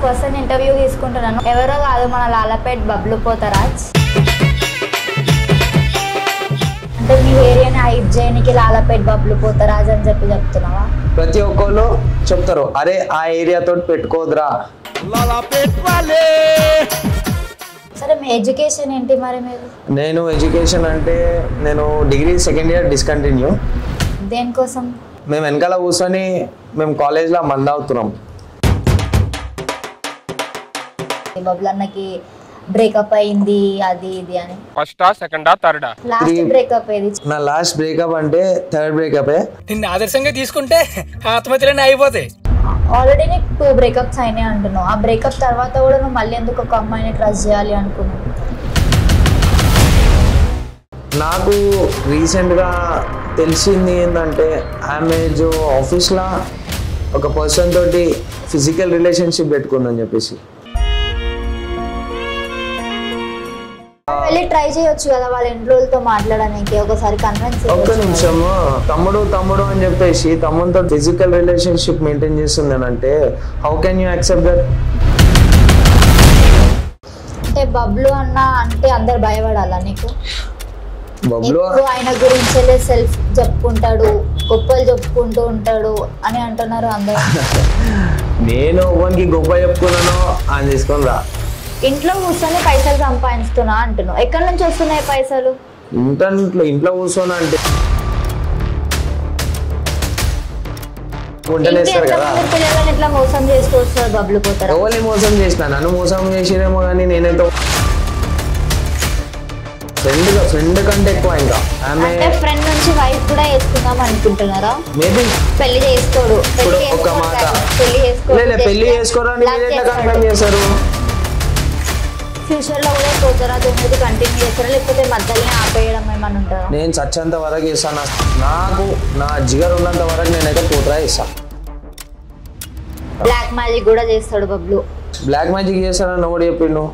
Person interview తీసుకుంటున్నాను. ఎవరో కాదు, మన లాలపేట్ బబ్లు పోతరాజ్. అంటే మీ ఏరియాని హైప్ చేయడానికి లాలపేట్ బబ్లు పోతరాజ్ అని చెప్తున్నావా? ప్రతి ఒక్కళ్ళు చెప్తారు, అరే ఆ ఏరియాతో పెట్టుకోదురా. సరే, మీ ఎడ్యుకేషన్ ఏంటి మరి? నేను ఎడ్యుకేషన్ అంటే నేను డిగ్రీ సెకండ్ ఇయర్ డిస్కంటిన్యూ. దేనికోసం? మేము వెనకాల కూర్చొని మేము కాలేజ్లో మంది అవుతున్నాం. బబ్లు అన్నకి బ్రేకప్ అయింది అది ఇది అని. ఫస్టా సెకండా థర్డా? లాస్ట్ బ్రేకప్ ఏది? నా లాస్ట్ బ్రేకప్ అంటే థర్డ్ బ్రేకప్. నిన్ను ఆదర్శంగా తీసుకుంటే ఆత్మహత్యలన్నీ అయిపోతాయి. ఆల్రెడీ నీకు 2 బ్రేకప్స్ అయినాయి అంటున్నావు. ఆ బ్రేకప్ తర్వాత కూడా నువ్వు మళ్ళీ ఎందుకు ఒక అమ్మాయిని ట్రస్ట్ చేయాలి అనుకున్నావు? నాకు రీసెంట్గా తెలిసింది ఏంటంటే ఆమె ఆఫీస్లో ఒక పర్సన్ తోటి ఫిజికల్ రిలేషన్షిప్ పెట్టుకుందని చెప్పేసి. వెళ్ళి ట్రై చేయొచ్చు కదా వాళ్ళ ఇంట్లోతో మాట్లాడడానికి, ఒకసారి కన్విన్స్. ఒక్క నిమిషము, తమ్ముడు తమ్ముడు అని చెప్పేసి తమ్ముడితో ఫిజికల్ రిలేషన్షిప్ మెయింటైన్ చేస్తుంది అని అంటే how can you accept that? అంటే బబ్లు అన్న అంటే అందరు భయపడాలా నీకు? బబ్లు ఆయన గురించి సెల్ఫ్ చెప్పుకుంటాడు, గొప్పలు చెప్పుకుంటూ ఉంటాడు అని అంటున్నారు అందరు. నేను ఒకరికి గొప్ప చెప్పుకున్నాను అని తీసుకొని రా. ఇంట్లో కూర్చొని పైసలు సంపాదిస్తున్నా అంటున్నావు. ఎక్కడి నుంచి వస్తున్నాయి పైసలు? ఇంట్లో కూర్చొని అంటే పిల్లలని ఇట్లా మోసం చేస్తూ వస్తారు బబ్లు పోతారు. ఎవరిని మోసం చేసిన? నన్ను మోసం చేసినేమో కానీ నేనైతే ఫ్రెండ్ కంటే ఎక్కువ. ఇంకా ఆమె ఫ్రెండ్ నుంచి వైఫ్ కూడా వేసుకుందాం అనుకుంటున్నారా? మేబీ పెళ్లి చేసుకోడు. ఒక మాట, పెళ్లి చేసుకోరు అని మీరు ఎట్లా కన్ఫర్మ్ చేశారు? ఫ్యూచర్ లో కూడా పోతారా తొమ్మిది కంటిన్యూ చేస్తారా, లేకపోతే మధ్యలోనే ఆపేయడం ఏమన్నా ఉంటారా? నేను చచ్చేంత వరకు ఇస్తాను. నాకు నా జిగర్ ఉన్నంత వరకు నేనైతే పోతరా ఇస్తాను. బ్లాక్ మ్యాజిక్ కూడా చేస్తాడు బబ్లు. బ్లాక్ మ్యాజిక్ చేస్తానని ఎవడు చెప్పిండు?